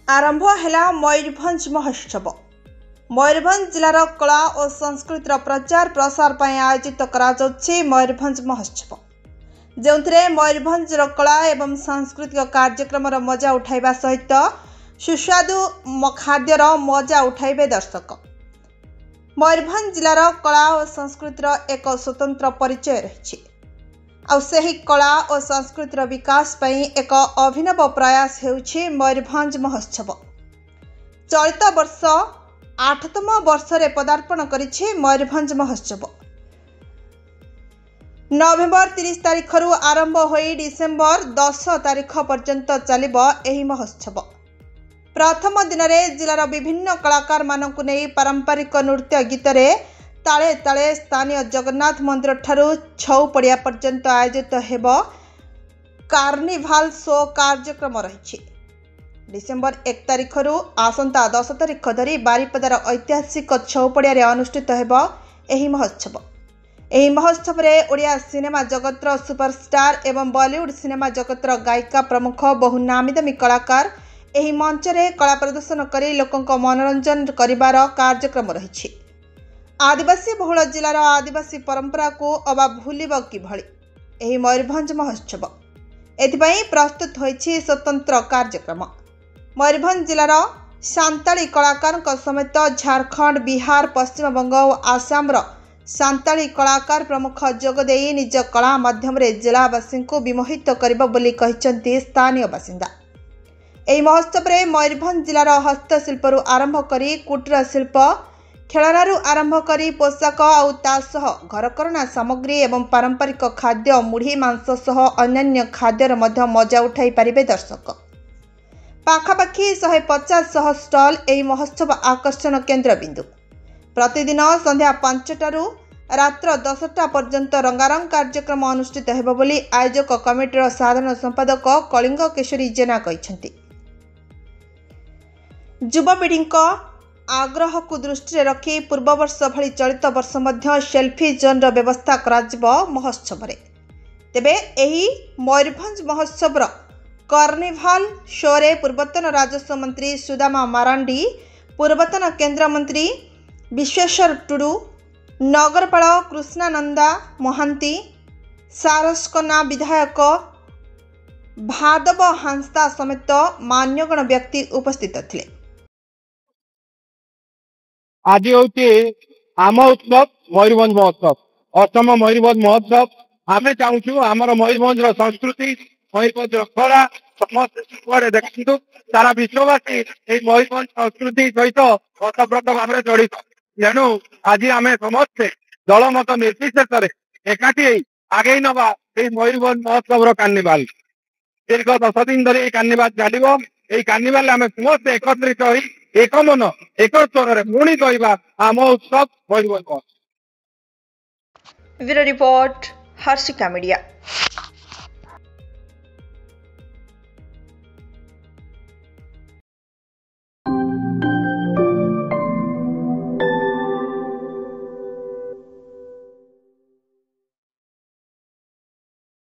आरंभ है मयूरभंज महोत्सव। मयूरभंज जिलार कला और संस्कृतिर प्रचार प्रसार पर आयोजित मयूरभंज महोत्सव, जो मयूरभंजर कला एवं सांस्कृतिक कार्यक्रम मजा उठाइबा सहित सुस्वादु खाद्यर मजा उठाइबे दर्शक। मयूरभंज जिलार कला और संस्कृतिर एक स्वतंत्र परिचय रही आही कला और संस्कृतिर विकास पई एक अभिनव प्रयास हेउछि मयूरभंज महोत्सव। चलित वर्ष 8तम वर्ष रे पदार्पण करिछि मयूरभंज महोत्सव। नवेम्बर 30 तारिख रु आरंभ होई डिसेम्बर 10 तारिख पर्यंत चलिबो एही महोत्सव। प्रथम दिन रे जिलार विभिन्न कलाकार मानकु नै पारंपरिक नृत्य गीत रे ताले ताले स्थानीय जगन्नाथ मंदिर ठारू छौ पड़िया पर्यंत आयोजित हेबो कार्निभाल शो कार्यक्रम रही। डिसेम्बर 1 तारिख रु आसंता 10 तारिख धरी बारिपदार ऐतिहासिक छौ पड़िया रे अनुष्ठित हेबो एही महोत्सव। एही महोत्सव रे ओडिया सिनेमा जगतर सुपरस्टार एवं बॉलीवुड सिनेमा जगतर गायिका प्रमुख बहु नामीदामी कलाकार एही मंच रे कला प्रदर्शन करी लोकंक मनोरंजन करिवार कार्यक्रम रही। आदिवासी बहुल जिलार आदिवासी परंपरा को अबा भूलिब किभଳି एही मयूरभंज महोत्सव एथिपाई प्रस्तुत होइछि स्वतंत्र कार्यक्रम। मयूरभंज जिलार सांताली कलाकार समेत झारखंड, बिहार, पश्चिम बंग और आसाम सांताली कलाकार प्रमुख जोगदे निज कला माध्यम जिलावासी को विमोहित करिब बोली कहिसंती स्थानीय बासिंदा। एही महोत्सव रे मयूरभंज जिलार हस्तशिल्प आरंभ करी कुटीर शिल्प, खेलनारू आरंभ करी पोशाक और तासह घरकरणा सामग्री एवं पारंपरिक खाद्य मुढ़ी मांस सह अन्य खाद्यर मध्य मजा उठाई पारिबे दर्शक। पाखापाखि 150 स्टल एही महोत्सव आकर्षण केन्द्र बिंदु। प्रतिदिन संध्या 5टारू रात्र 10टा पर्यंत रंगारंग कार्यक्रम अनुष्ठित हेबो बोली आयोजक कमिटीर साधारण संपादक कलिंग केशरी जेना कहिसंती। युवपीढ़ी आग्रह को दृष्टि रखी पूर्व वर्ष भली चलित वर्ष मध्य सेल्फी जोन व्यवस्था करा महोत्सव रे। तेबे एही मयूरभंज महोत्सव कार्निभाल शो रे पूर्वतन राजस्व मंत्री सुदामा मारांडी, पूर्वतन केंद्र मंत्री विश्वेश्वर टुडू, नगरपाल कृष्णानंदा महांती, सारस्कना विधायक भादव हांसदा समेत मान्यगण व्यक्ति उपस्थित थिले। आज हूँ आम उत्सव मयूरभंज महोत्सव, 8तम मयूरभंज महोत्सव। आम चाहूँ आमर मयूरभंज संस्कृति, मयूरभंज कला समस्त देखु सारा विश्ववासी मयूरभंज संस्कृति सहित ओतप्रोत भाव जड़ित। तेणु आज आम समस्ते दलमत निर्विशेष एकाठी आगे नवा मयूरभंज महोत्सव कार्निवाल। दीर्घ 10 दिन धरी कार्निवाल चलो। यही कार्निवाल आम समस्ते एकत्रित हो एक मन एक स्वर पुणी कहवा आम उत्सव Mayurbhanj. Bureau report, Harshika media.